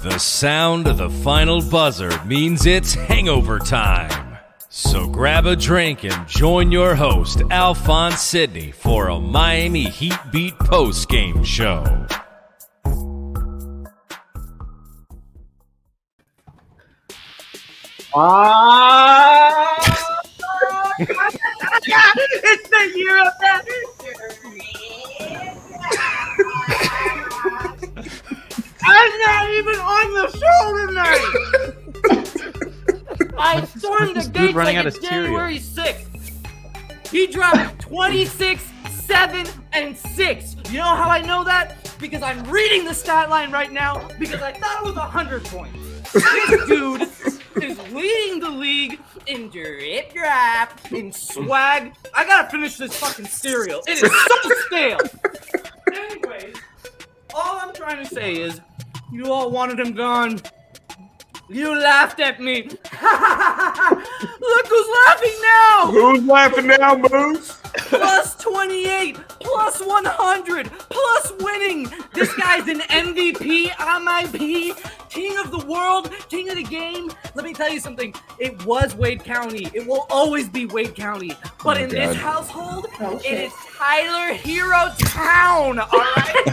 The sound of the final buzzer means it's hangover time. So grab a drink and join your host, Alphonse Sidney, for a Miami Heat Beat post-game show. It's the year of that. I'm not even on the show tonight. I stormed the gates like it's January 6th. He dropped 26, 7, and 6. You know how I know that? Because I'm reading the stat line right now because I thought it was 100 points. This dude is leading the league in drip drop, in swag. I gotta finish this fucking cereal. It is so stale. Anyways, all I'm trying to say is, you all wanted him gone. You laughed at me. Look who's laughing now. Who's laughing now, Moose? Plus 28, plus 100, plus winning. This guy's an MVP, MIP, king of the world, king of the game. Let me tell you something. It was Wade County. It will always be Wade County. But this household, it is Tyler Herro Town. All right?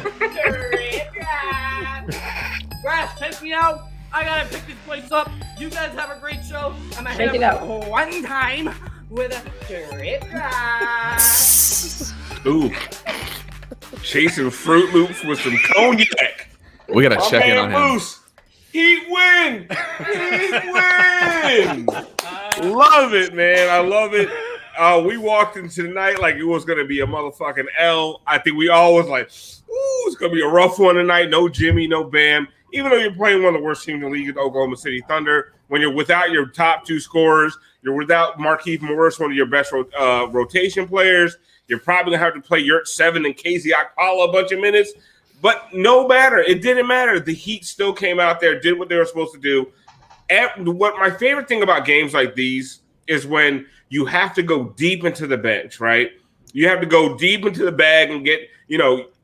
Brass, take me out. I gotta pick this place up. You guys have a great show. I'm gonna Shake it out one time with a drip drop. Ooh. Chasing Fruit Loops with some cognac. We gotta check in on him. Moose. Heat win. Heat win. Love it, man. I love it. We walked into the night like it was gonna be a motherfucking L. I think we all was like, ooh, it's gonna be a rough one tonight. No Jimmy, no Bam. Even though you're playing one of the worst teams in the league, the Oklahoma City Thunder, when you're without your top two scorers, you're without Markieff Morris, one of your best rotation players, you're probably going to have to play Yurtseven and Okpala a bunch of minutes. But no matter. It didn't matter. The Heat still came out there, did what they were supposed to do. And what my favorite thing about games like these is when you have to go deep into the bench, right? You have to go deep into the bag and get,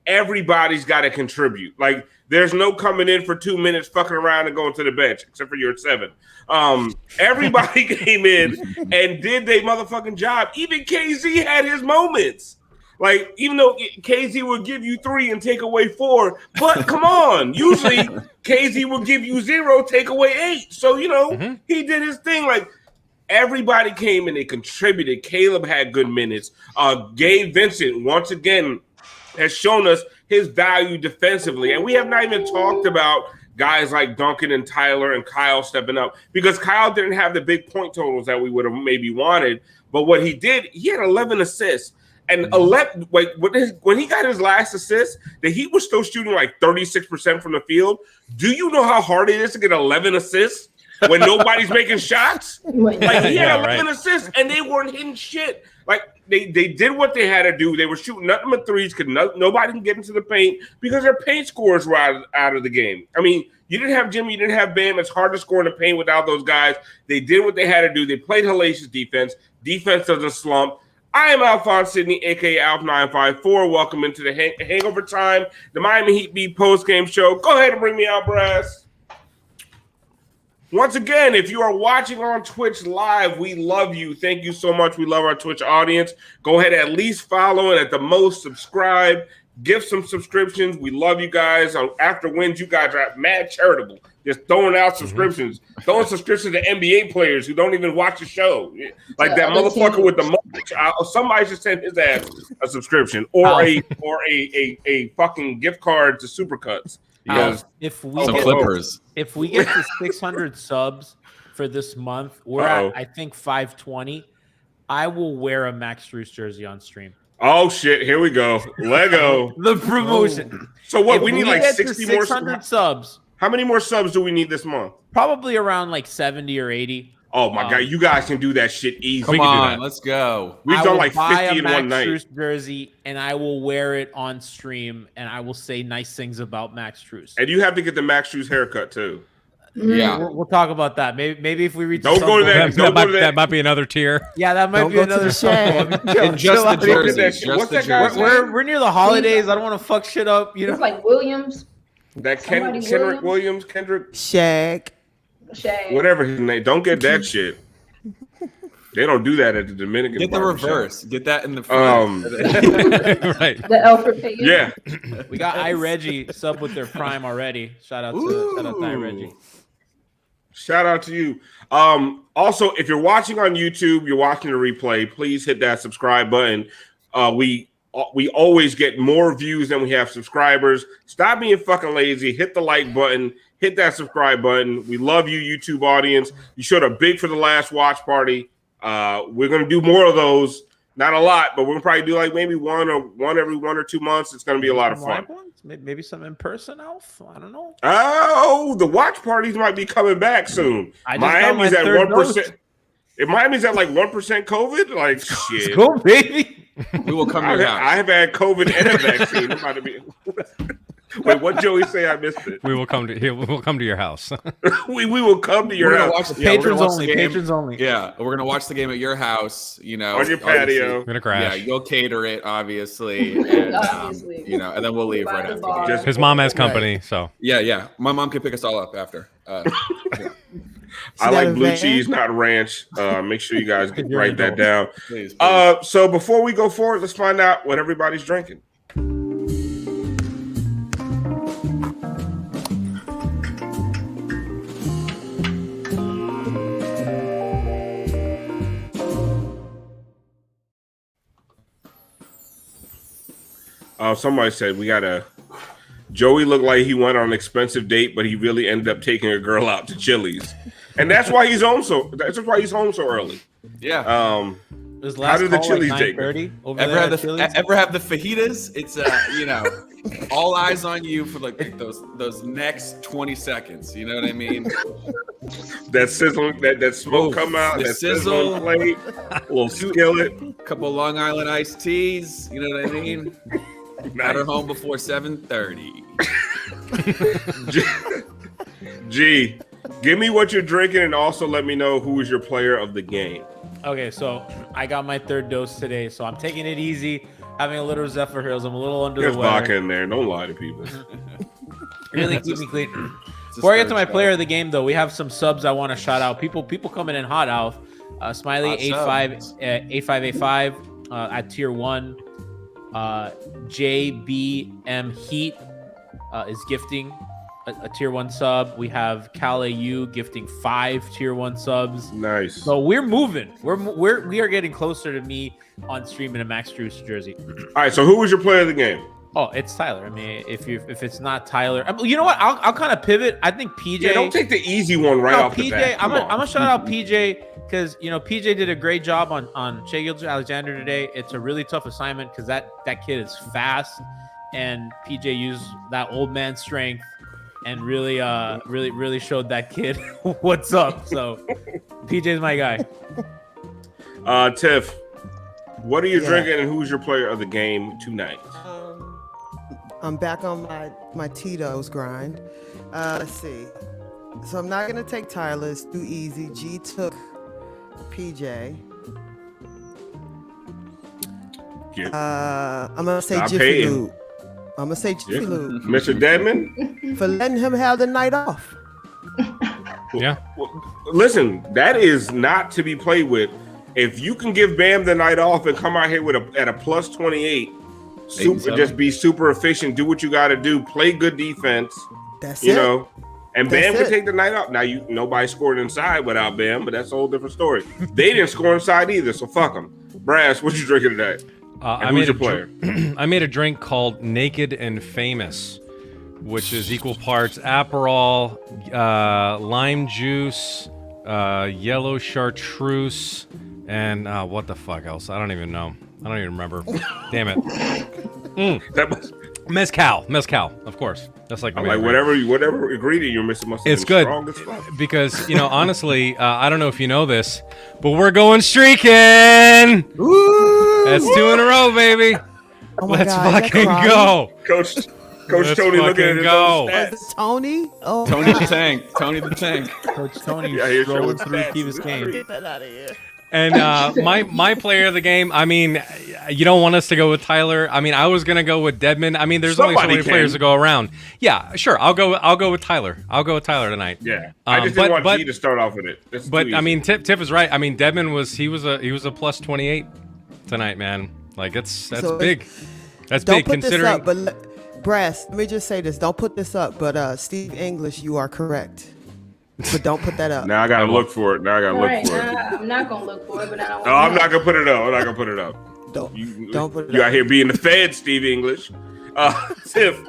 everybody's got to contribute. Like, there's no coming in for 2 minutes, fucking around and going to the bench, except for Yurtseven. Everybody came in and did their motherfucking job. Even KZ had his moments. Like, even though KZ would give you 3 and take away 4, but come on. Usually, KZ will give you 0, take away 8. So, he did his thing. Like, everybody came and they contributed. Caleb had good minutes. Gabe Vincent, once again, has shown us his value defensively. And we have not even talked about guys like Duncan and Tyler and Kyle stepping up, because Kyle didn't have the big point totals that we would have maybe wanted. But what he did, he had 11 assists. And 11, when he got his last assist, the Heat was still shooting like 36% from the field. Do you know how hard it is to get 11 assists when nobody's making shots? Like, he had 11 assists and they weren't hitting shit. Like, they did what they had to do. They were shooting nothing but threes because nobody can get into the paint because their paint scores were out of the game. I mean, you didn't have Jimmy, you didn't have Bam. It's hard to score in the paint without those guys. They did what they had to do. They played hellacious defense. Defense doesn't slump. I am Alphonse Sidney, a.k.a. Alf954. Welcome into the Hangover Time, the Miami Heat Beat post-game show. Go ahead and bring me out, Brass. Once again, if you are watching on Twitch live, we love you. Thank you so much. We love our Twitch audience. Go ahead, at least follow and at the most subscribe. Give some subscriptions. We love you guys. After wins, you guys are mad charitable. Just throwing out subscriptions. Throwing subscriptions to NBA players who don't even watch the show. Like that motherfucker with the mulch. Somebody should send his ass a subscription or a fucking gift card to Supercuts. If we get to 600 subs for this month, we're at, I think, 520. I will wear a Max Strus jersey on stream. Oh shit! Here we go. Lego. The promotion. So what? We need like 60 more 600 subs. How many more subs do we need this month? Probably around like 70 or 80. Oh my god! You guys can do that shit easy. Come on, let's go. We've done like 50 in one night. Max Strus jersey, and I will wear it on stream, and I will say nice things about Max Strus. And you have to get the Max Strus haircut too. Yeah, we'll talk about that. Maybe if we reach. Don't go to that. That might be another tier. Yeah, that might be another shame. Just the jersey. What's that guy? We're near the holidays. I don't want to fuck shit up. It's like Williams. That Kendrick Williams, Shaq, whatever his name. Don't get that shit. They don't do that at the Dominican. Get the reverse. Shop. Get that in the front. Right. The Alfred Payton. Yeah. We got Reggie sub with their prime already. Shout out to Reggie. Shout out to you. Also, if you're watching on YouTube, you're watching the replay, please hit that subscribe button. We always get more views than we have subscribers. Stop being fucking lazy. Hit the like button. Hit that subscribe button. We love you, YouTube audience. You showed up big for the last watch party. We're going to do more of those. Not a lot, but we're going to probably do like maybe one every 1 or 2 months. It's going to be a lot of fun. Maybe some in person, Alf. I don't know. Oh, the watch parties might be coming back soon. Miami's at 1%. If Miami's at like 1% COVID, like shit. Let's go, baby. We will come to your house. I have had COVID and a vaccine. I'm about to be. Wait, what Joey say? I missed it. We will come to your house. we will come to your house. Patrons only. Patrons only. Yeah, we're gonna watch the game at your house. You know, on your patio. We're gonna crash. Yeah, you'll cater it, obviously, and you know, and then we'll leave right after. His mom has company, so yeah. My mom can pick us all up after. Yeah. I like blue cheese, not ranch. Make sure you guys write that down. Please. So before we go forward, let's find out what everybody's drinking. Somebody said we gotta. Joey looked like he went on an expensive date, but he really ended up taking a girl out to Chili's, and that's why he's home so. That's why he's home so early. Yeah. How did the Chili's date? Ever have the fajitas? It's you know, all eyes on you for like those next 20 seconds. You know what I mean? That sizzle, that smoke come out, that sizzle plate, a little skillet, couple Long Island iced teas. You know what I mean? Got her home before 7:30. G, give me what you're drinking, and also let me know who is your player of the game. Okay, so I got my third dose today, so I'm taking it easy, having a little Zephyr Hills. I'm a little under the weather. There's vodka in there. Don't lie to people. Really keep me clean. Before I get to my player of the game, though, we have some subs I want to shout out. People coming in hot, Alf. Smiley 8585 at tier 1. JBM Heat is gifting a tier 1 sub. We have Cal AU gifting 5 tier 1 subs. Nice. So we're moving. We are getting closer to me on stream in a Max Strus jersey. All right. So who was your player of the game? Oh, it's Tyler. I mean, if it's not Tyler, you know what? I'll kind of pivot. I think PJ. Yeah, don't take the easy one off PJ, the bat. I'm gonna shout out PJ because PJ did a great job on Shea Gilgeous-Alexander today. It's a really tough assignment because that kid is fast, and PJ used that old man strength and really showed that kid what's up. So PJ's my guy. Tiff, what are you drinking, and who's your player of the game tonight? I'm back on my Tito's grind. Let's see. So I'm not gonna take Tyler. It's too easy. G took PJ. I'm gonna say Jiffy Lube. Mr. Deadmon? For letting him have the night off. Yeah. Well, listen, that is not to be played with. If you can give Bam the night off and come out here with at a plus 28, just be super efficient, do what you got to do, play good defense. That's you know, and Bam can take the night off. Now nobody scored inside without Bam, but that's a whole different story. They didn't score inside either, so fuck them. Brass, what you drinking today? I made a player. I made a drink called Naked and Famous, which is equal parts Aperol, lime juice, yellow chartreuse, and what the fuck else? I don't even know. I don't even remember. Damn it. Mezcal, of course. That's like whatever ingredient you're missing must have it's good because honestly, I don't know if you know this, but we're going streaking. Woo! That's 2 in a row, baby. Oh my Let's God, fucking go, Coach Tony. Looking at his own stats. Tony? Oh, Tony the Tank. Tony the Tank. Coach Tony rolling through Kiva's game. Get that out of here. And my player of the game, I mean, you don't want us to go with Tyler. I mean, I was gonna go with Deadmon. I mean, there's only so many players to go around. Yeah, sure. I'll go with Tyler. I'll go with Tyler tonight. Yeah, I just didn't want G to start off with it. But I mean, Tiff is right. I mean, Deadmon was a plus 28 tonight, man. Like that's big. That's big considering. This up, but Brass, let me just say this. Don't put this up, but Steve English, you are correct. But don't put that up. Now I gotta look for it. I'm not gonna look for it, but I don't. No, I'm not gonna put it up. I'm not gonna put it up. Don't put it up. You out here being the Fed, Steve English. Tiff,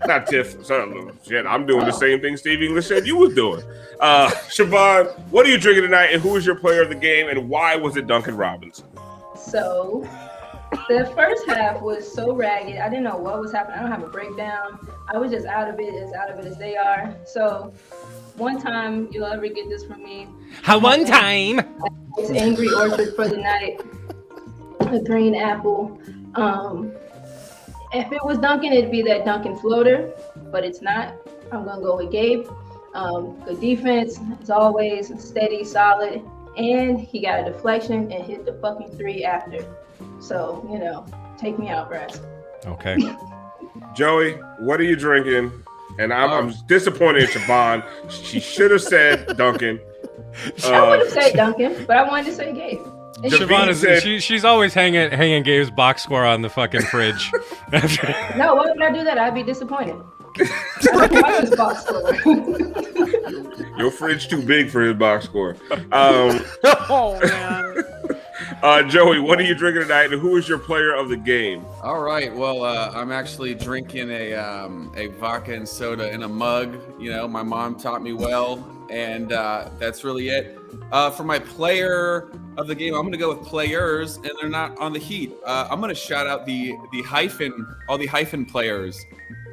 not Tiff. Sorry, shit, I'm doing the same thing Steve English said you was doing. Siobhan, what are you drinking tonight, and who is your player of the game, and why was it Duncan Robinson? So, the first half was so ragged. I didn't know what was happening. I don't have a breakdown. I was just out of it as they are. So, one time you'll ever get this from me. One time. It's Angry Orchard for the night. A green apple. If it was Duncan, it'd be that Duncan floater, but it's not. I'm gonna go with Gabe. Good defense, as always, steady, solid, and he got a deflection and hit the fucking 3 after. So, take me out, Brass. Okay. Joey, what are you drinking? And I'm disappointed in Siobhan. She should have said Duncan. I would have said Duncan, but I wanted to say Gabe. Siobhan she's always hanging Gabe's box score on the fucking fridge. No, why would I do that? I'd be disappointed. I don't want his box score. Your fridge too big for his box score. Oh man. Joey, what are you drinking tonight, and who is your player of the game? All right. Well, I'm actually drinking a vodka and soda in a mug. My mom taught me well, and that's really it. For my player of the game, I'm going to go with players, and they're not on the Heat. I'm going to shout out all the hyphen players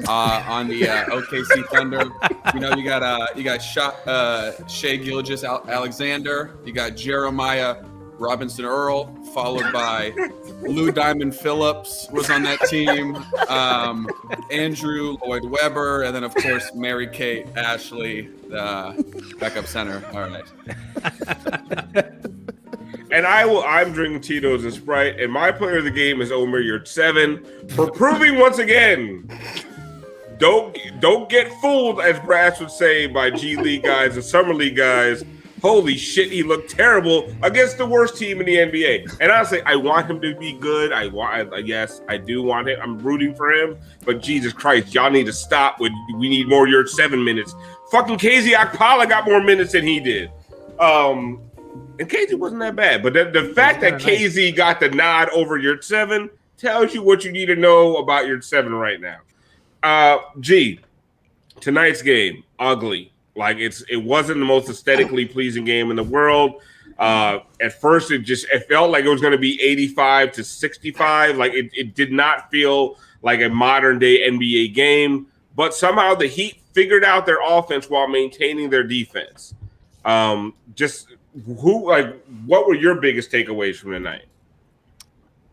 on the OKC Thunder. You got Shea Gilgeous-Alexander. You got Jeremiah Robinson Earl, followed by Lou Diamond Phillips was on that team. Andrew Lloyd Webber, and then of course Mary Kate Ashley, the backup center. All right. And I'm drinking Tito's and Sprite, and my player of the game is Omer Yurtseven for proving once again. Don't get fooled, as Brass would say, by G League guys and Summer League guys. Holy shit, he looked terrible against the worst team in the NBA. And honestly, I want him to be good. Yes, I do want him. I'm rooting for him. But Jesus Christ, y'all need to stop. We need more Yurtseven minutes. Fucking KZ Okpala got more minutes than he did. And KZ wasn't that bad. But the fact that KZ got the nod over Yurtseven tells you what you need to know about Yurtseven right now. G, tonight's game, ugly. Like it wasn't the most aesthetically pleasing game in the world. At first, it felt like it was going to be 85-65. Like it did not feel like a modern day NBA game. But somehow the Heat figured out their offense while maintaining their defense. What were your biggest takeaways from tonight?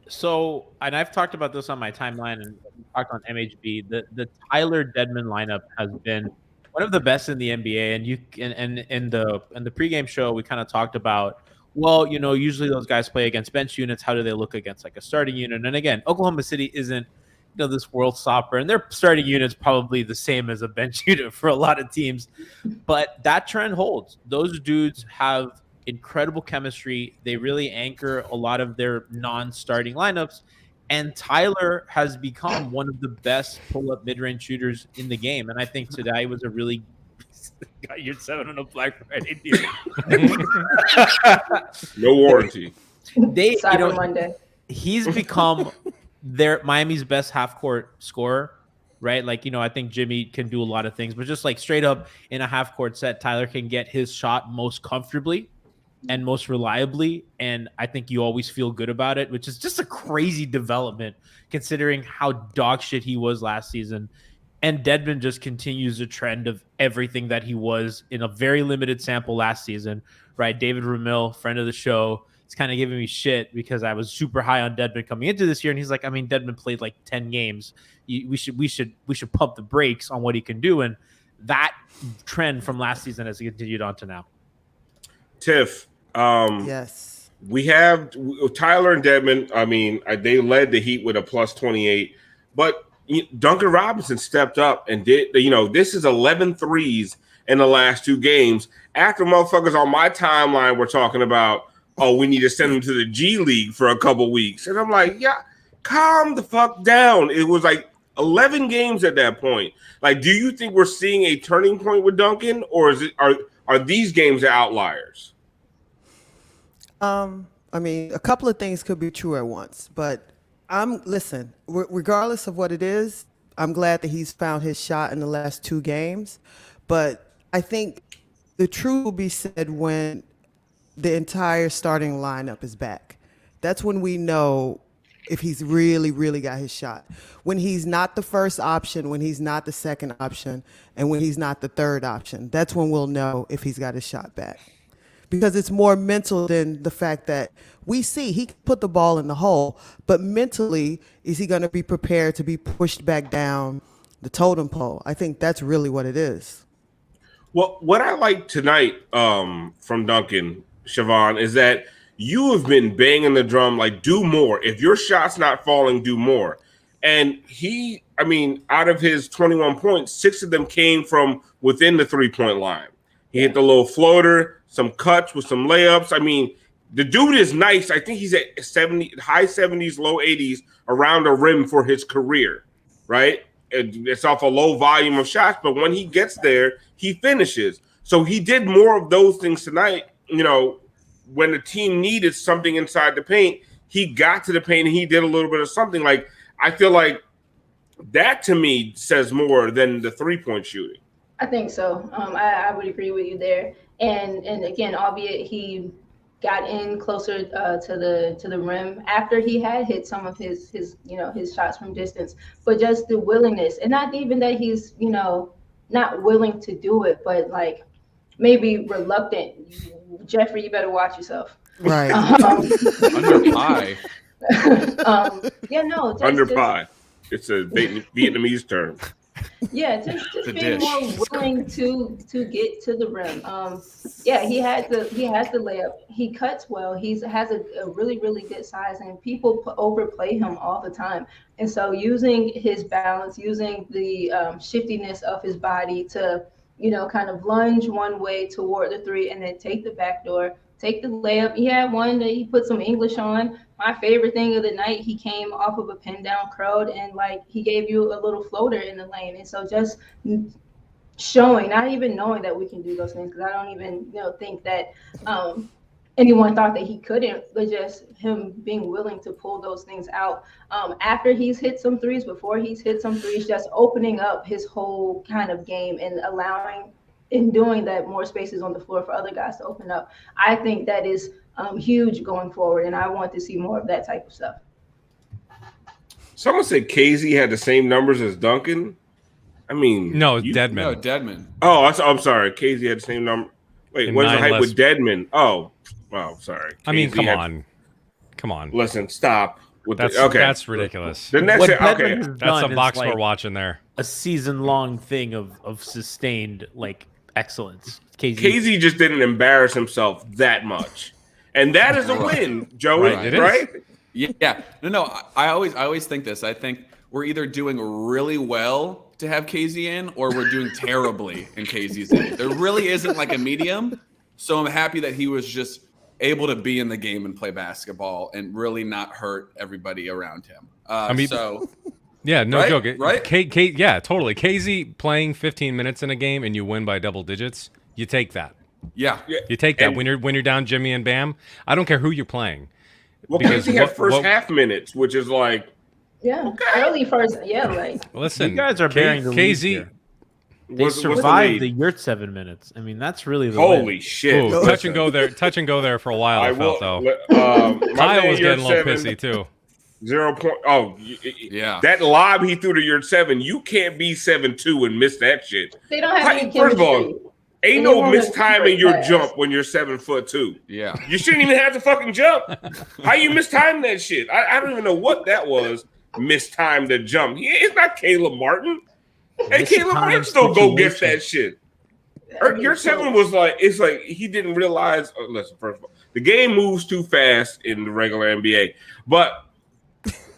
So, and I've talked about this on my timeline and talked on MHB. The Tyler Deadmon lineup has been one of the best in the NBA, and in the pregame show, we kind of talked about, well, usually those guys play against bench units. How do they look against like a starting unit? And again, Oklahoma City isn't, this world stopper, and their starting unit's probably the same as a bench unit for a lot of teams. But that trend holds. Those dudes have incredible chemistry. They really anchor a lot of their non-starting lineups. And Tyler has become one of the best pull-up mid-range shooters in the game. And I think today was a really got Yurtseven on a Black Friday deal. No warranty. Cyber Monday. He's become Miami's best half-court scorer, right? Like, I think Jimmy can do a lot of things, but just like straight up in a half-court set, Tyler can get his shot most comfortably and most reliably, and I think you always feel good about it, which is just a crazy development considering how dog shit he was last season. And Deadmon just continues the trend of everything that he was in a very limited sample last season, right? David Ramil, friend of the show, is kind of giving me shit because I was super high on Deadmon coming into this year, and he's like, Deadmon played like 10 games. We should pump the brakes on what he can do, and that trend from last season has continued on to now. Tiff, yes. we have Tyler and Deadmon. I mean, they led the Heat with a plus 28, but Duncan Robinson stepped up and did. This is 11 threes in the last 2 games. After motherfuckers on my timeline were talking about, oh, we need to send him to the G League for a couple weeks, and I'm like, yeah, calm the fuck down. It was like 11 games at that point. Like, do you think we're seeing a turning point with Duncan, or are these games outliers? I mean, a couple of things could be true at once, but listen, regardless of what it is, I'm glad that he's found his shot in the last 2 games. But I think the truth will be said when the entire starting lineup is back. That's when we know if he's really, really got his shot. When he's not the first option, when he's not the second option, and when he's not the third option, that's when we'll know if he's got his shot back. Because it's more mental than the fact that we see he can put the ball in the hole, but mentally, is he going to be prepared to be pushed back down the totem pole? I think that's really what it is. Well, what I like tonight from Duncan, Siobhan, is that you have been banging the drum, like, do more. If your shot's not falling, do more. And out of his 21 points, 6 of them came from within the 3-point line. He hit the little floater, some cuts with some layups. I mean, the dude is nice. I think he's at high 70s, low 80s around the rim for his career, right? It's off a low volume of shots, but when he gets there, he finishes. So he did more of those things tonight. When the team needed something inside the paint, he got to the paint and he did a little bit of something. Like, I feel like that to me says more than the 3-point shooting. I think so. I would agree with you there. And again, albeit he got in closer to the rim after he had hit some of his shots from distance, but just the willingness, and not even that he's not willing to do it, but like maybe reluctant. Jeffrey, you better watch yourself. Right. Under pie. Under pie. It's a Vietnamese term. Yeah, just being more willing to get to the rim. He has the layup. He cuts well. He has a really, really good size, and people overplay him all the time. And so using his balance, using the shiftiness of his body to, kind of lunge one way toward the 3 and then take the back door, take the layup. He had one that he put some English on. My favorite thing of the night, he came off of a pin down crowd and he gave you a little floater in the lane. And so just showing, not even knowing that we can do those things, because I don't even think that anyone thought that he couldn't, but just him being willing to pull those things out after he's hit some threes, before he's hit some threes, just opening up his whole kind of game and allowing, in doing that, more spaces on the floor for other guys to open up. I think that is huge going forward, and I want to see more of that type of stuff. Someone said KZ had the same numbers as Duncan. I mean, Deadmon. No, Deadmon. Oh, I'm sorry. KZ had the same number. Wait, what is the hype with Deadmon? Oh, sorry. I mean, come on. Listen, stop. That's ridiculous. The next, that's a box score watching there. A season-long thing of sustained excellence. KZ just didn't embarrass himself that much, and that is a win, Joey. Right? Yeah. No. I always think this. I think we're either doing really well to have KZ in, or we're doing terribly and KZ's in. There really isn't a medium. So I'm happy that he was just able to be in the game and play basketball and really not hurt everybody around him. Yeah, no joke. Right? Yeah, totally. KZ playing 15 minutes in a game and you win by double digits, you take that. Yeah. You take that when you're down Jimmy and Bam. I don't care who you're playing. Well, KZ had first half minutes, which is early first. Listen, you guys are bearing the lead here. They survived the Yurtseven minutes. I mean, that's really the holy shit. Ooh, touch and go there for a while. I felt though. Kyle was getting a little pissy too. 0 point. Oh, yeah. That lob he threw to Yurtseven, you can't be 7'2" and miss that shit. They don't have any First of all, ain't no mistiming your jump when you're 7'2". Yeah. You shouldn't even have to fucking jump. How you mistime that shit? I don't even know what that was. Mistimed the jump. It's not Caleb Martin. Hey, Caleb Martin still go get that shit. Yurtseven was like, it's like he didn't realize. Listen, first of all, the game moves too fast in the regular NBA, but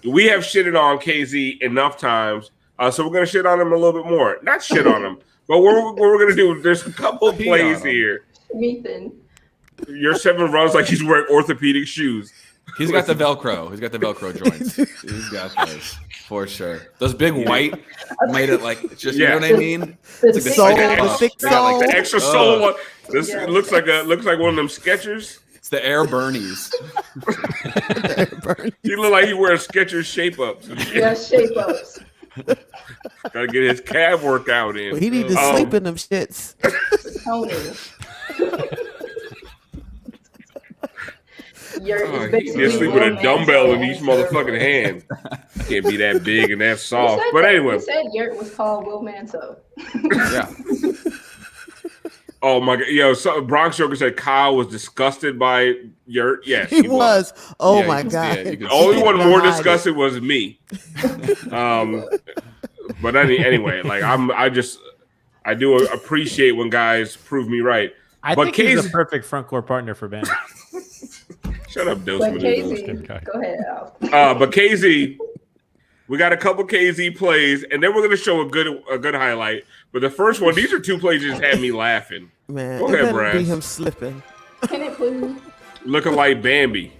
we have shitted on KZ enough times, so we're gonna shit on him a little bit more. Not shit on him, but what we're gonna do? There's a couple of plays here. Ethan. Yurtseven runs like he's wearing orthopedic shoes. He's got the Velcro. He's got the Velcro joints. He's got those for sure. Those big white made it like just you know what I mean? It's like the thick sole, like the extra sole. This looks like one of them Skechers. It's the Air Bernies. He look like he wears Skechers shape ups. Yeah, shape ups. Gotta get his calf workout in. Well, he need to sleep in them shits. He's sleep with a dumbbell in each motherfucking hand. Can't be that big and that soft. But anyway, he said Yurt was called Will Manso. Yeah. Oh my god, yo! So Bronx Joker said Kyle was disgusted by Yurt. Yes, he was. Oh yeah, my god! The only one more disgusted was me. But anyway, like I do appreciate when guys prove me right. I think he's the perfect front court partner for Ben. Shut up, Dose. But KZ, go ahead, Al. But KZ, we got a couple KZ plays, and then we're gonna show a good highlight. But the first one, these are two plays that just had me laughing. Man, go ahead, Brad. Be him slipping. Can it please? Looking like Bambi.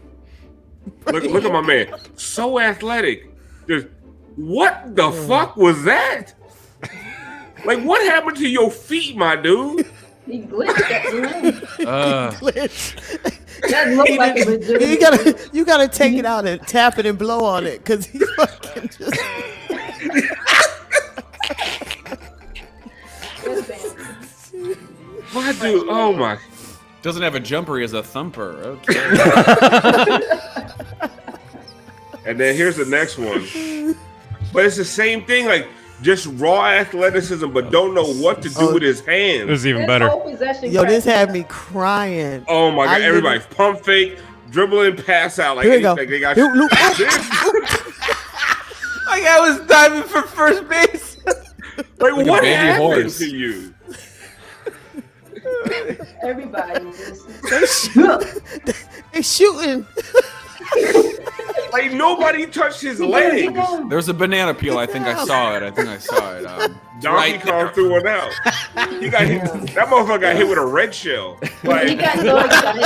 Look at my man. So athletic. Just what the fuck was that? Like, what happened to your feet, my dude? He glitched at the glitch. That looked like a legitimate. You gotta take it out and tap it and blow on it because he fucking just. My dude, oh my. Doesn't have a jumper, he has a thumper. Okay. And then here's the next one. But it's the same thing, like just raw athleticism, but don't know what to do with his hands. This is even better. Yo, this had me crying. Oh my god, everybody pump fake, dribbling, pass out. Like, here you go. Like they got like I was diving for first base. Like what happened to you? Everybody they shooting. Like nobody touched his legs. There was a banana peel. I think I saw it. Donkey Kong threw one out. He got hit. That motherfucker got hit with a red shell. Like, he got so excited.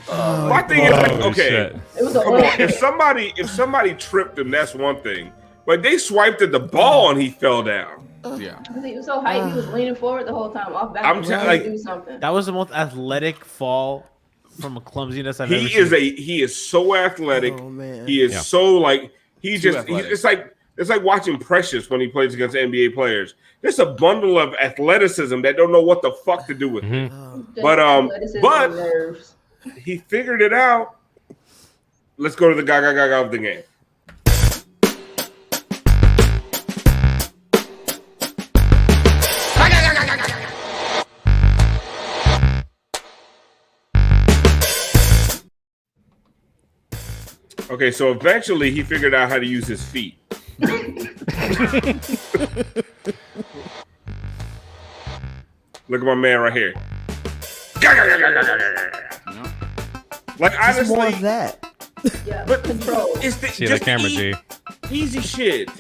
My thing is like, okay, it was come on. If somebody tripped him, that's one thing. But they swiped at the ball and he fell down. Yeah, he was so hyped. He was leaning forward the whole time. Off back. I'm like, do something. That was the most athletic fall from a clumsiness I've ever seen. He is so athletic. Oh, man. He is so like it's like watching Precious when he plays against NBA players. There's a bundle of athleticism that don't know what the fuck to do with it. But nerves. He figured it out. Let's go to the gaga of the game. Okay, so eventually he figured out how to use his feet. Look at my man right here. Like honestly, more of that. Yeah, but control. See the camera, G. Easy shit.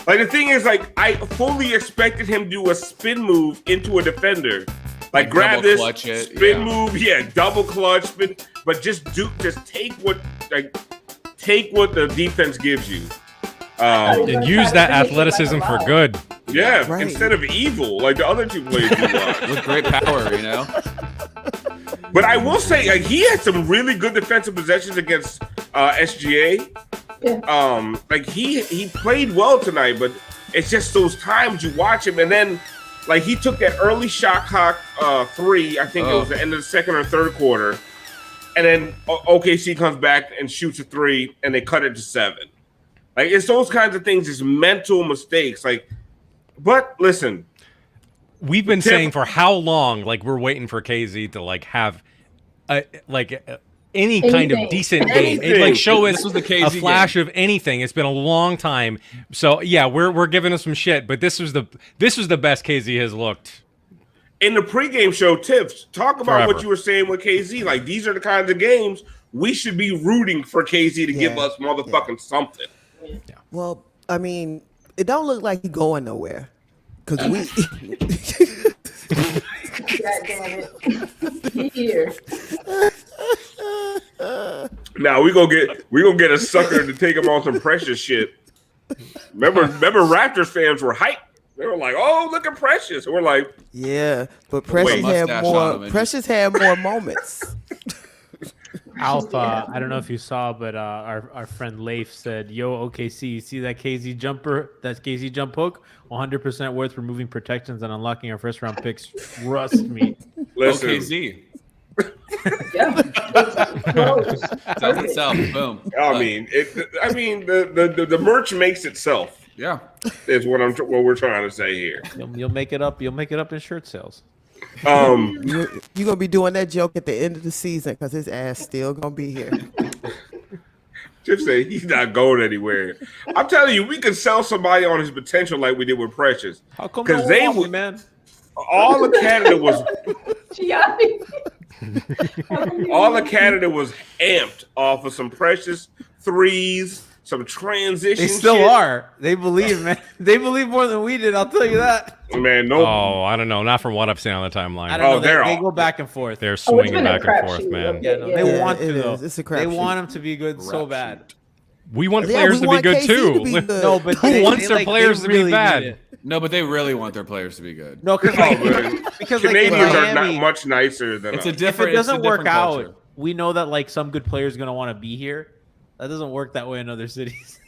Like the thing is, like I fully expected him to do a spin move into a defender. Like grab this, spin move, double clutch, spin, but just take what the defense gives you. And use that athleticism for good. Yeah, right. Instead of evil, like the other two plays you watch. With great power, you know? But I will say, like, he had some really good defensive possessions against SGA. Yeah. Like he played well tonight, but it's just those times you watch him and then like he took that early shot clock three, I think it was the end of the second or third quarter, and then OKC comes back and shoots a three, and they cut it to 7. Like it's those kinds of things, just mental mistakes. Like, but listen, we've been saying for how long, like we're waiting for KZ to like have any kind of decent game. It like show us a flash of anything. It's been a long time. So yeah, we're giving us some shit, but this was the best KZ has looked. In the pregame show, Tips, talk about Forever. what you were saying with KZ. Like, these are the kinds of games we should be rooting for KZ to give us motherfucking something. Yeah. Well, I mean, it don't look like he's going nowhere. Because we... God damn it. Here. Now we gonna get a sucker to take him on some Precious shit. Remember Raptors fans were hyped. They were like, "Oh, look at Precious." And we're like, yeah, but Precious had more moments. Alpha, I don't know if you saw, but our friend Leif said, "Yo, OKC, you see that KZ jumper? That KZ jump hook? 100% worth removing protections and unlocking our first round picks. Trust me." Listen, OKZ. Yeah. Sells itself. Boom. I mean, the merch makes itself. Yeah, is what we're trying to say here. You'll make it up. You'll make it up in shirt sales. You're gonna be doing that joke at the end of the season because his ass still gonna be here. Just say he's not going anywhere. I'm telling you, we could sell somebody on his potential like we did with Precious. How come? Because they would, man. All of Canada was. All of Canada was amped off of some Precious threes, some transition. They still shit. are. They believe, man. They believe more than we did. I'll tell you that. Man, no. Oh, I don't know. Not from what I've seen on the timeline. I don't know. They go back and forth. They're swinging back and forth, man. Yeah, no, they want to though. It's a crap They shoot. want him to be good so bad. We want players to be good too. No, but who wants their players to be bad? No, but they really want their players to be good. No, because Canadians are not much nicer than it's us. a different. If it doesn't work out, culture. we know that like some good players are gonna want to be here. That doesn't work that way in other cities.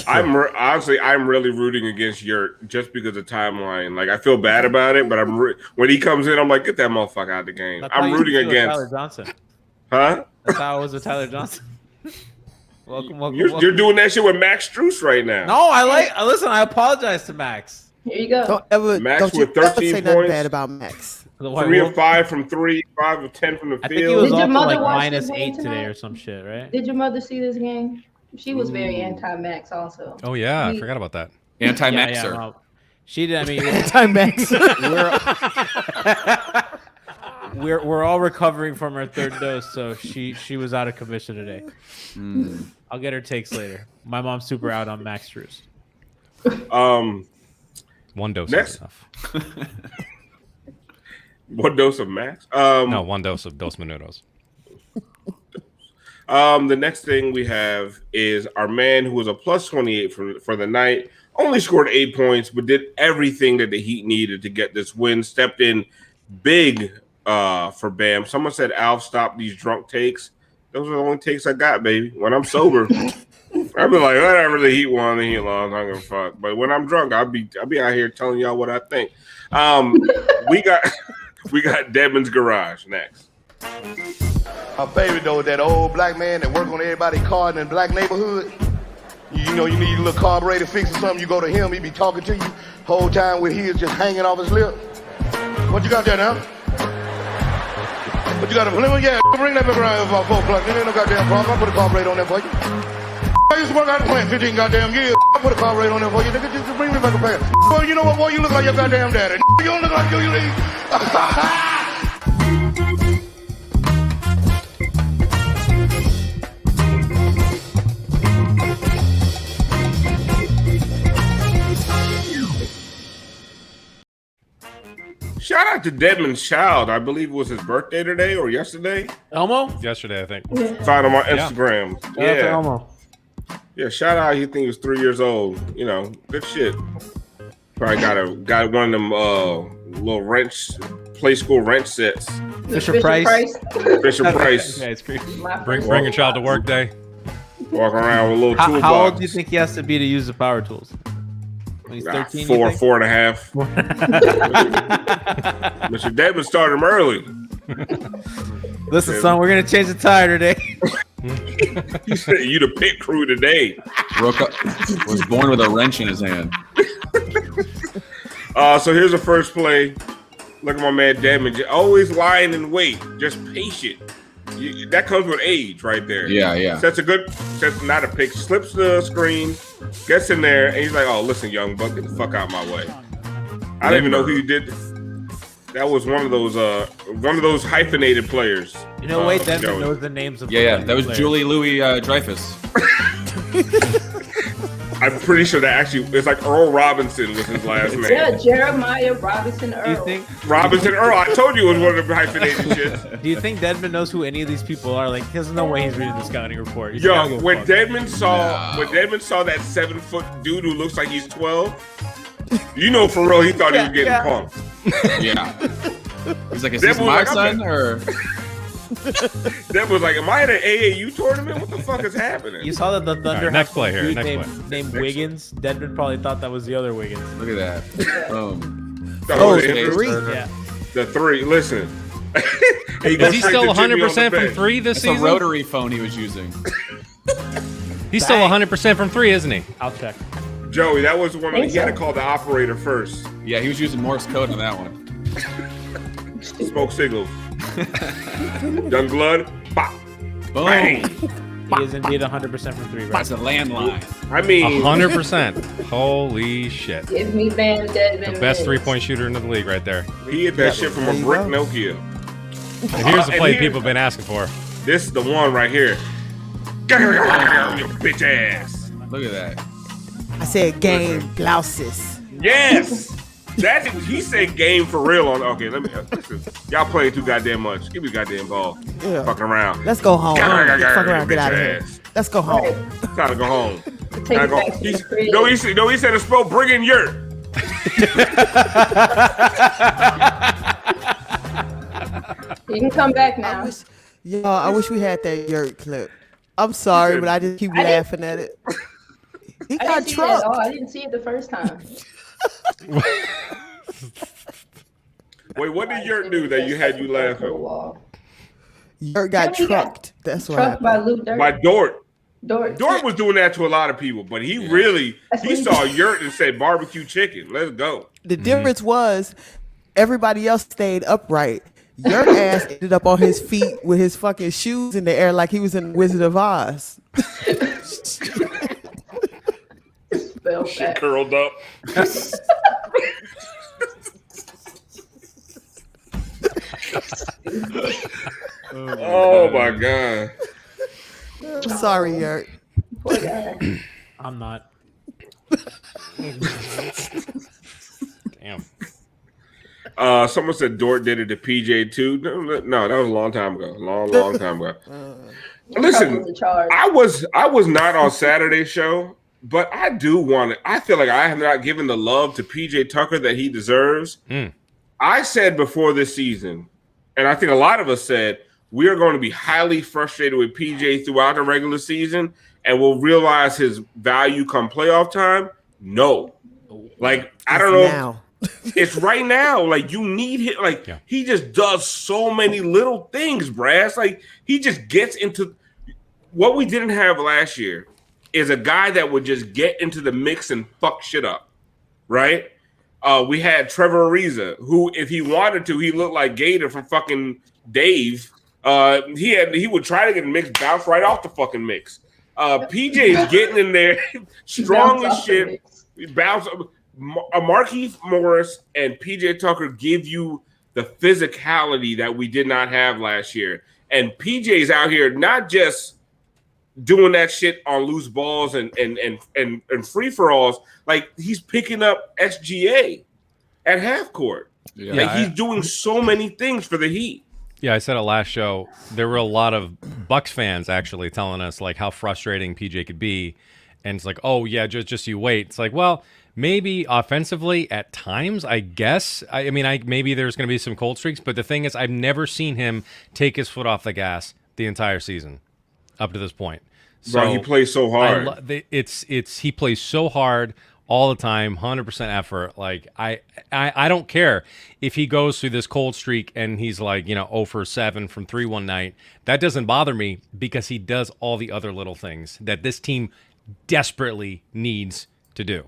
I'm really rooting against Yurt just because of timeline. Like, I feel bad about it, but when he comes in, I'm like, get that motherfucker out of the game. That's I'm how rooting you feel with against. Tyler Johnson. Huh? That's how it was with Tyler Johnson. Welcome. You're doing that shit with Max Strus right now. No, listen. I apologize to Max. Here you go. Max don't with you ever 13 say nothing points. bad about Max. 3 of 5 from 3, 5 of 10 from the I think he field. was Did your also mother like watch this -8 game today tonight? or some shit, right? Did your mother see this game? She was very anti-Max also. Oh yeah, I forgot about that. Anti-Maxer. well, she did. I mean, Anti-Max. we're all recovering from her third dose, so she was out of commission today. I'll get her takes later. My mom's super out on Max Strus. One dose Next. is enough. One dose of Max? No, one dose of Dos Minutos. The next thing we have is our man who was a plus 28 for the night, only scored 8 points, but did everything that the Heat needed to get this win. Stepped in big for Bam. Someone said, Alf, stop these drunk takes. Those are the only takes I got, baby. When I'm sober, I'll be like, whatever, the Heat won, the Heat lost, I don't give a fuck. But when I'm drunk, I'll be out here telling y'all what I think. We got Deadmon's Garage next. My favorite though is that old black man that work on everybody's car in the black neighborhood. You know, you need a little carburetor fix or something, you go to him, he be talking to you whole time with his just hanging off his lip. What you got there now? What you got there? Yeah, bring that back around here about 4 o'clock. There ain't no goddamn problem. I'll put a carburetor on there for you. I used to work out the plant 15 goddamn years. I'll put a carburetor on there for you. Nigga, just bring me back a pair. Boy, you know what, boy? You look like your goddamn daddy. You don't look like you leave. Shout out to Deadman's child. I believe it was his birthday today or yesterday. Elmo? Yesterday, I think. Found him on Instagram. Shout out to Elmo. Yeah, shout out. He think he was 3 years old. You know, good shit. Probably got one of them little play school wrench sets. Fisher Price. Fisher Price. Okay, it's creepy. Bring your child to work day. Walking around with a little toolbox. How old do you think he has to be to use the power tools? When he's 13, 4.5. Mr. Deadman started him early. Listen, son, we're gonna change the tire today. You said you the pit crew today. Roca was born with a wrench in his hand. So here's the first play. Look at my man Deadman. Always lying in wait. Just patient. that comes with age right there. Yeah. Sets not a pick, slips the screen, gets in there, and he's like, "Oh, listen, young buck, get the fuck out of my way." I don't even know who you did. That was one of those hyphenated players. You know, Wade Deadmon knows the names of. Yeah. That was Julie Louis Dreyfus. I'm pretty sure that actually it's like Earl Robinson was his last name. Yeah, Jeremiah Robinson Earl. Do you think Robinson Earl? I told you it was one of the hyphenated shits. Do you think Deadmon knows who any of these people are? Like, there's no way he's reading the scouting report. Yo, when Deadmon saw that 7-foot dude who looks like he's 12, you know for real he thought he was getting punked. Yeah. He's like, is this my son or? That was like, am I at an AAU tournament? What the fuck is happening? You saw that the Thunder next play here. named Wiggins. Deadmon probably thought that was the other Wiggins. Look at that. The 3. Yeah. The 3. Listen. Is he still 100% from 3 this season? It's a rotary phone he was using. He's still 100% from 3, isn't he? I'll check. Joey, that was the one he had to call the operator first. Yeah, he was using Morse code on that one. Smoke signals. Young blood. Bop. Boom. Bang. He is indeed 100% from 3, right? That's a landline. I mean, 100%. Holy shit. Give me Bam Deadmon. The best 3-point shooter in the league right there. He hit that shit from a brick Nokia. And here's the play people have been asking for. This is the one right here. Your bitch ass. Look at that. I said game blouses. Yes. He said game for real on. Okay, let me. Listen, y'all playing too goddamn much. Give me the goddamn ball. Yeah. Fucking around. Let's go home. Fuck around, get out of here. Let's go home. Time to go home. Take it back to the crib. He said it's spelled bring in Yurt. You can come back now. I wish we had that Yurt clip. I'm sorry, but I just keep laughing at it. He got trucked. I didn't see it the first time. Wait, what did Yurt do that you had you laughing? Yurt got trucked. That's what happened. By Luke Dirt. By Dort. Dort was doing that to a lot of people, but he saw Yurt and said barbecue chicken. Let's go. The difference was everybody else stayed upright. Your ass ended up on his feet with his fucking shoes in the air like he was in Wizard of Oz. Shit curled up. Oh my god. I'm sorry, Yurt. I'm not. Damn. Someone said Dort did it to PJ too. No, that was a long time ago. Long time ago. Listen, I was not on Saturday's show, but I do want it. I feel like I have not given the love to PJ Tucker that he deserves. I said before this season, and I think a lot of us said, we are going to be highly frustrated with PJ throughout the regular season, and we'll realize his value come playoff time. No. Like, I don't know. Now. It's right now. Like, you need him. Like, he just does so many little things, Brass. Like, he just gets into what we didn't have last year is a guy that would just get into the mix and fuck shit up, right? We had Trevor Ariza, who, if he wanted to, he looked like Gator from fucking Dave. He would try to get a mix, bounce right off the fucking mix. PJ is getting in there, strong as shit. Bounce. Markieff Morris and PJ Tucker give you the physicality that we did not have last year. And PJ's out here not just doing that shit on loose balls and free for alls. Like, he's picking up SGA at half court. Yeah, like, he's doing so many things for the Heat. Yeah, I said it last show. There were a lot of Bucks fans actually telling us like how frustrating PJ could be, and it's like, oh yeah, just you wait. It's like, well, maybe offensively at times, I guess. I mean, maybe there's going to be some cold streaks, but the thing is, I've never seen him take his foot off the gas the entire season up to this point. So bro, he plays so hard. He plays so hard all the time, 100% effort. Like, I don't care if he goes through this cold streak and he's like, 0 for 7 from 3 one night. That doesn't bother me because he does all the other little things that this team desperately needs to do.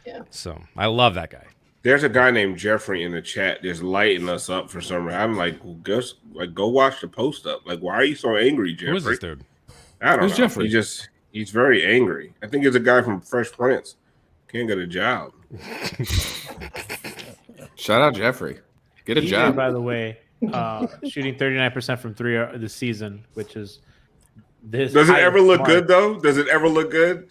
Yeah. So I love that guy. There's a guy named Jeffrey in the chat just lighting us up for some reason. I'm like, well, go watch the post up. Like, why are you so angry, Jeffrey? Who is this dude? I don't know. Jeffrey? He's very angry. I think it's a guy from Fresh Prince. Can't get a job. Shout out Jeffrey. Get a job. By the way, shooting 39% from three this season, which is this. Does it ever look good though? Does it ever look good?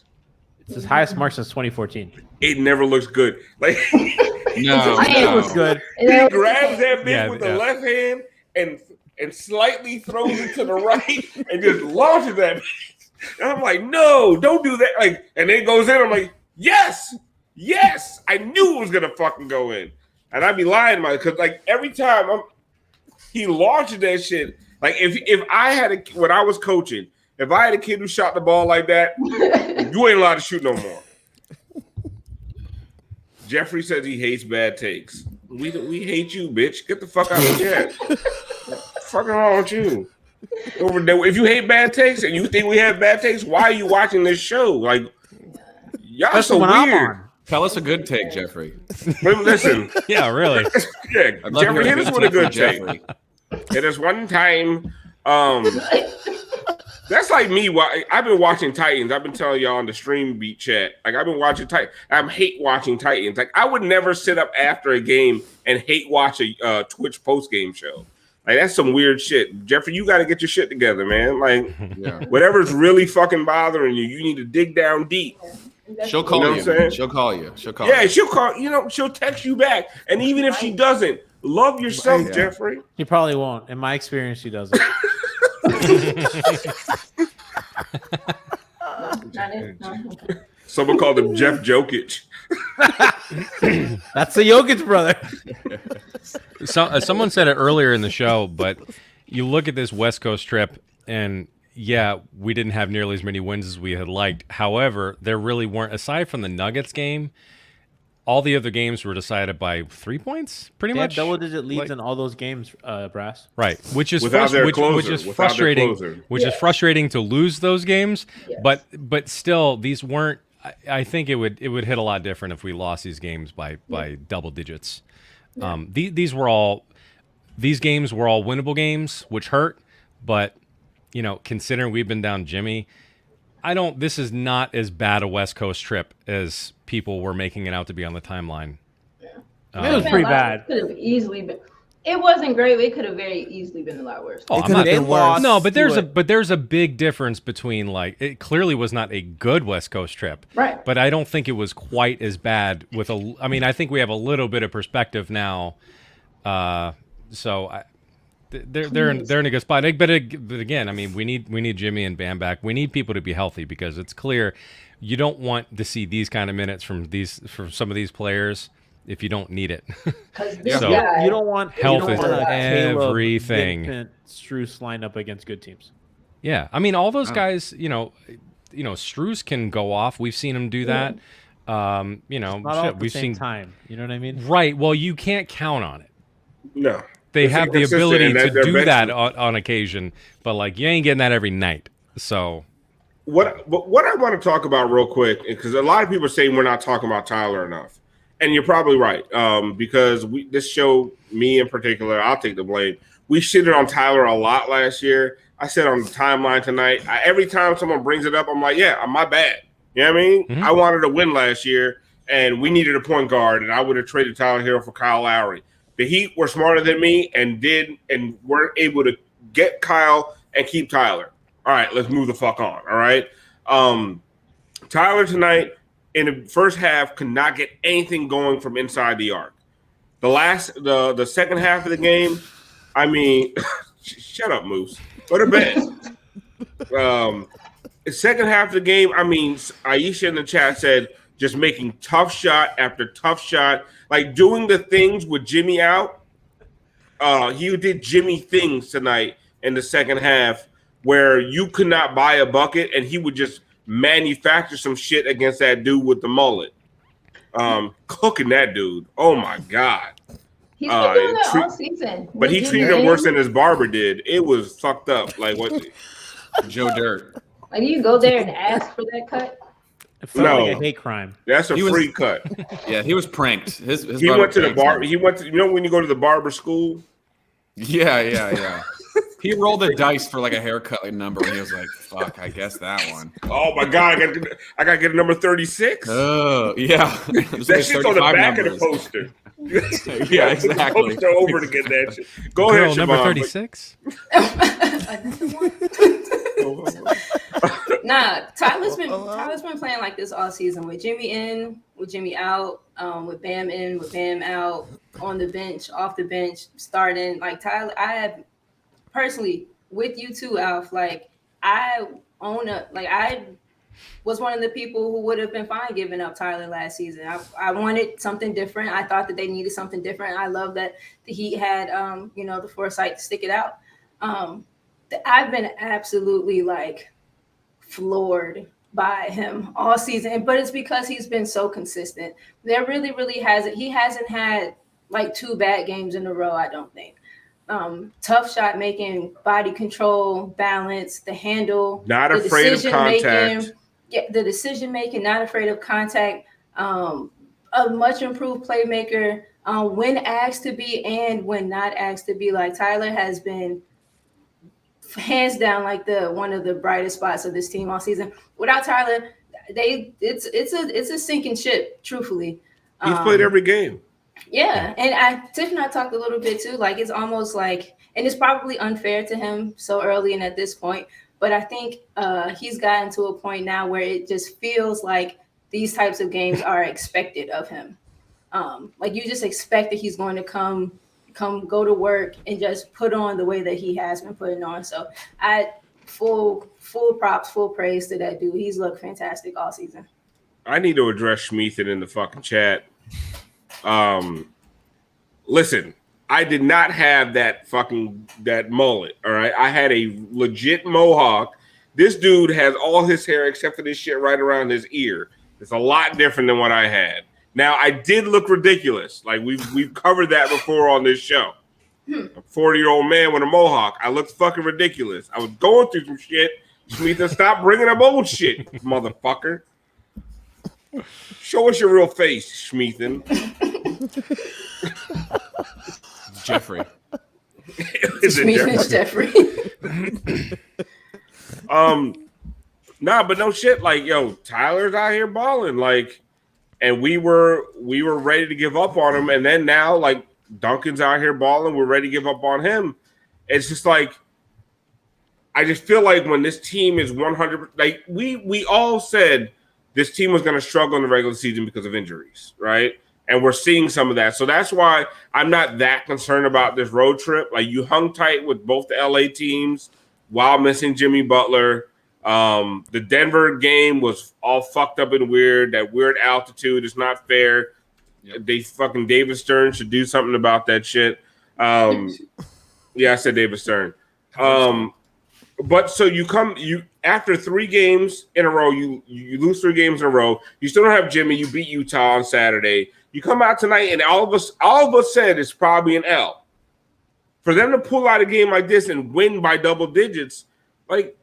It's his highest mark since 2014. It never looks good. Like No, it looks good. He grabs that bitch with the left hand and slightly throws it to the right and just launches that bitch. And I'm like, no, don't do that. Like, and then it goes in. I'm like, yes, I knew it was gonna fucking go in. And I'd be lying about it because like every time he launches that shit. Like if I had when I was coaching, if I had a kid who shot the ball like that, you ain't allowed to shoot no more. Jeffrey says he hates bad takes. We hate you, bitch. Get the fuck out of here. Fucking wrong with you? Over there, if you hate bad takes and you think we have bad takes, why are you watching this show? Like, y'all That's so weird. Tell us a good take, Jeffrey. Listen. Yeah, really. Yeah, Jeffrey, hit us with a good take. It is one time. That's like me. I've been watching Titans. I've been telling y'all on the stream beat chat. Like I've been watching Titans. I hate watching Titans. Like I would never sit up after a game and hate watch a Twitch post game show. Like that's some weird shit. Jeffrey, you got to get your shit together, man. Like whatever's really fucking bothering you, you need to dig down deep. She'll call you. She'll call you. She'll call. You know, she'll text you back. And even if she doesn't, love yourself, Jeffrey. He probably won't. In my experience, she doesn't. Someone called him Jeff Jokic. That's the Jokic brother. Someone said it earlier in the show, but you look at this West Coast trip, and yeah, we didn't have nearly as many wins as we had liked. However, there really weren't, aside from the Nuggets game, all the other games were decided by 3 points, pretty much. Double-digit leads in all those games, Brass. Right, which is frustrating. Which is frustrating to lose those games. Yes. But still, these weren't. I think it would hit a lot different if we lost these games by double digits. Yeah. These games were all winnable games, which hurt. But considering we've been down Jimmy, this is not as bad a West Coast trip as people were making it out to be on the timeline. Yeah. It was pretty bad. Could have easily been. It wasn't great. It could have very easily been a lot worse. Oh, they lost. No, but there's a big difference between it clearly was not a good West Coast trip. Right. But I don't think it was quite as bad I think we have a little bit of perspective now. So they're in a good spot. But again, I mean, we need Jimmy and Bam back. We need people to be healthy because it's clear you don't want to see these kind of minutes from some of these players if you don't need it. You don't want health is everything. Strus lined up against good teams. Yeah, I mean, all those guys. Strus can go off. We've seen him do that. We've seen time. You know what I mean? Right. Well, you can't count on it. No. They have the ability to do that on occasion, but you ain't getting that every night. So, what I want to talk about real quick, because a lot of people are saying we're not talking about Tyler enough, and you're probably right. Because this show, me in particular, I'll take the blame. We shitted on Tyler a lot last year. I said on the timeline tonight, every time someone brings it up, I'm like, yeah, my bad. You know what I mean? Mm-hmm. I wanted to win last year, and we needed a point guard, and I would have traded Tyler Herro for Kyle Lowry. The Heat were smarter than me and weren't able to get Kyle and keep Tyler. All right, let's move the fuck on. All right. Tyler tonight in the first half could not get anything going from inside the arc. The second half of the game, I mean, shut up, Moose. Go to bed. The second half of the game, I mean, Aisha in the chat said just making tough shot after tough shot. Like doing the things with Jimmy out. He did Jimmy things tonight in the second half where you could not buy a bucket and he would just manufacture some shit against that dude with the mullet. Cooking that dude. Oh my God. He's been doing that all season. But he treated him worse than his barber did. It was fucked up. Like what? Joe Dirt. Like you go there and ask for that cut. It felt like a hate crime. That's a free cut. Yeah, he was pranked. He went to the bar. He went to, you know, when you go to the barber school. Yeah. He rolled the dice for like a haircut number, and he was like, "Fuck, I guess that one." Oh my god, I got to get a number 36. Oh yeah, that shit's on the back of the poster. Yeah, exactly. Poster over to get that shit. Go ahead, number Siobhan. 36. Nah, Tyler's been playing like this all season with Jimmy in, with Jimmy out, with Bam in, with Bam out, on the bench, off the bench, starting. Like Tyler, I have personally with you too, Alf. Like I was one of the people who would have been fine giving up Tyler last season. I wanted something different. I thought that they needed something different. I love that the Heat had the foresight to stick it out. I've been absolutely like floored by him all season, but it's because he's been so consistent. There really hasn't had like 2 bad games in a row, I don't think. Tough shot making, body control, balance, the handle, not afraid of contact. The decision making, not afraid of contact, a much improved playmaker, when asked to be and when not asked to be. Like Tyler has been hands down like one of the brightest spots of this team all season. Without Tyler, it's a sinking ship, truthfully. He's played every game. Yeah, and Tiffany and I talked a little bit too. Like it's almost like, and it's probably unfair to him so early and at this point, but I think he's gotten to a point now where it just feels like these types of games are expected of him. Like you just expect that he's going to come go to work and just put on the way that he has been putting on. So full props, full praise to that dude. He's looked fantastic all season. I need to address Schmeathan in the fucking chat. Listen, I did not have that mullet. All right, I had a legit mohawk. This dude has all his hair except for this shit right around his ear. It's a lot different than what I had. Now I did look ridiculous. Like we've covered that before on this show. A 40-year-old man with a mohawk. I looked fucking ridiculous. I was going through some shit. Schmeathan, stop bringing up old shit, motherfucker. Show us your real face, Schmeathan. Jeffrey. Is it Jeffrey? Nah, but no shit. Like, yo, Tyler's out here balling. Like, and we were ready to give up on him, and then now, like, Duncan's out here balling. We're ready to give up on him. It's just like, I just feel like when this team is 100%, like we all said this team was going to struggle in the regular season because of injuries, right? And we're seeing some of that. So that's why I'm not that concerned about this road trip. Like, you hung tight with both the LA teams while missing Jimmy Butler. The Denver game was all fucked up and weird. That weird altitude is not fair. Yep. David Stern should do something about that shit. Yeah, I said David Stern. But so you after 3 games in a row, you lose 3 games in a row. You still don't have Jimmy. You beat Utah on Saturday. You come out tonight, and all of us said it's probably an L. For them to pull out a game like this and win by double digits, like,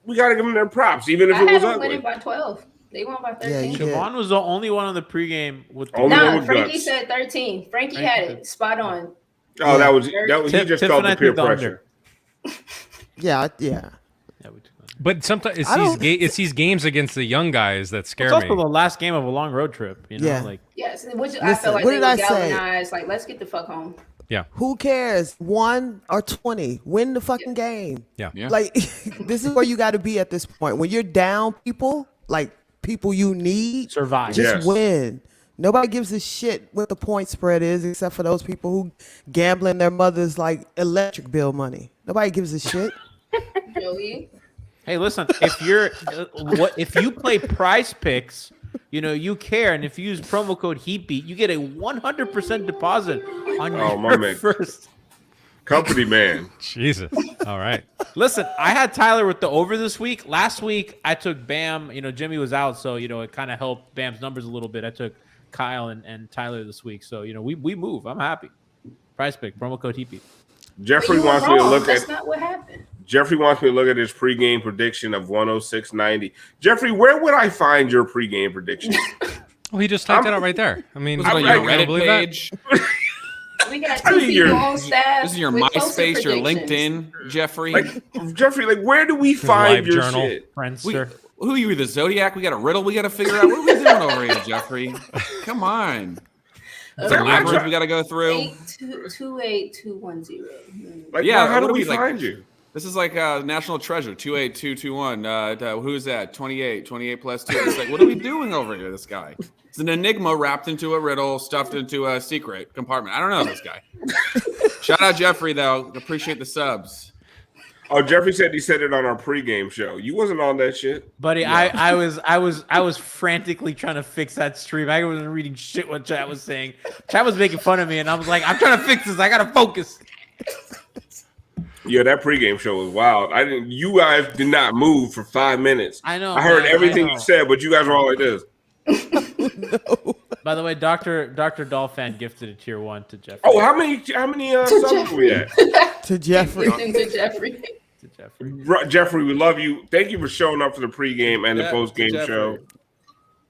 we got to give them their props, even if it was ugly. Winning by 12. They won by 13. Yeah, Siobhan was the only one on the pregame with. Frankie said 13. Frankie had it spot on. Oh, that was he just felt the peer pressure. Yeah. But sometimes it's these games against the young guys that scare me. It's also the last game of a long road trip, you know. Yeah. Like, yes, I felt like they were galvanized. Like, let's get the fuck home. Yeah. Who cares? 1 or 20. Win the fucking game. Yeah. Like, this is where you got to be at this point. When you're down people you need, survive. Just win. Nobody gives a shit what the point spread is except for those people who gambling their mother's like electric bill money. Nobody gives a shit. Joey. Hey, listen, if you play Prize Picks, you know, you care, and if you use promo code HEATBEAT, you get a 100% deposit on your first company man. Jesus. All right. Listen, I had Tyler with the over this week. Last week, I took Bam. You know, Jimmy was out, so, you know, it kind of helped Bam's numbers a little bit. I took Kyle and Tyler this week. So, you know, we move. I'm happy. Prize Pick, promo code HEATBEAT. Jeffrey wants me to look That's not what happened. Jeffrey wants me to look at his pregame prediction of 106.90. Jeffrey, where would I find your pregame prediction? Well, he just typed it out right there. I mean, on your Reddit page. We got two people on staff. This is your with closer MySpace, your predictions. LinkedIn, Jeffrey. Jeffrey, where do we find your journal, shit? Who are you, the Zodiac? We got a riddle we got to figure out. What are we doing over here, Jeffrey? Come on. It's a labyrinth we got to go through. 28210. Yeah, how do we find you? This is like National Treasure, 28221. Who's that? 28 plus 2. It's like, what are we doing over here, this guy? It's an enigma wrapped into a riddle, stuffed into a secret compartment. I don't know this guy. Shout out Jeffrey, though. Appreciate the subs. Oh, Jeffrey said he said it on our pregame show. You wasn't on that shit, buddy. Yeah. I was frantically trying to fix that stream. I wasn't reading shit what chat was saying. Chat was making fun of me, and I was like, I'm trying to fix this. I gotta focus. Yeah, that pregame show was wild. You guys did not move for 5 minutes. I know. I heard everything you said, but you guys were all like this. No. By the way, Dr. Dolphin gifted a tier 1 to Jeffrey. Oh, how many subs we at? To Jeffrey. To Jeffrey. Jeffrey, we love you. Thank you for showing up for the pregame and the postgame show.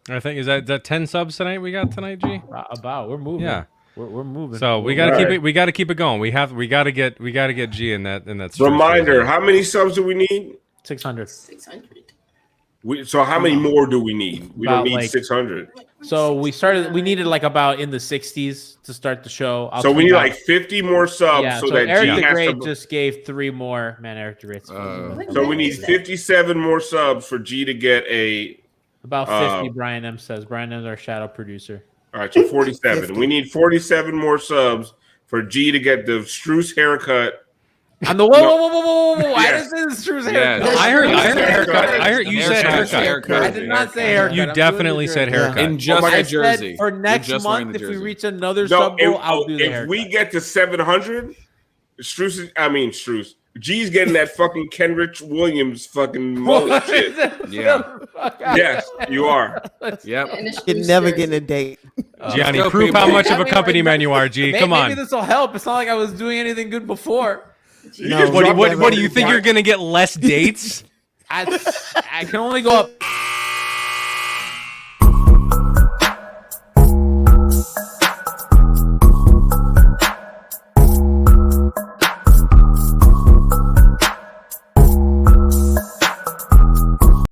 I think is that 10 subs tonight we got tonight, G? We're moving. Yeah. We're moving. So we gotta keep it. We gotta keep it going. We gotta get G in that. Reminder: how many subs do we need? 600. 600. So how many more do we need? We don't need 600. So we needed like about in the 60s to start the show. So we need like 50 more subs. Yeah, so that Eric G the Great has just gave 3 more. Man, Eric the Great. So we need 57 more subs for G to get a. About 50. Brian M says. Brian M is our shadow producer. All right, so 47. We need 47 more subs for G to get the Struce haircut. On the whoa! I didn't say the Struce haircut. I heard haircut. I heard you said haircut. I did not say haircut. You definitely said haircut. In just a jersey. For next month, if we reach another sub goal, I'll do the haircut. If we get to 700, Struce. G's getting that fucking Kenrich Williams fucking mullet shit. Yeah. Yes, you are. Yep. You're never getting a date. Gianni, prove how much of a company man you are, G. Come on. Maybe this will help. It's not like I was doing anything good before. No, what do you think? You're gonna get less dates? I can only go up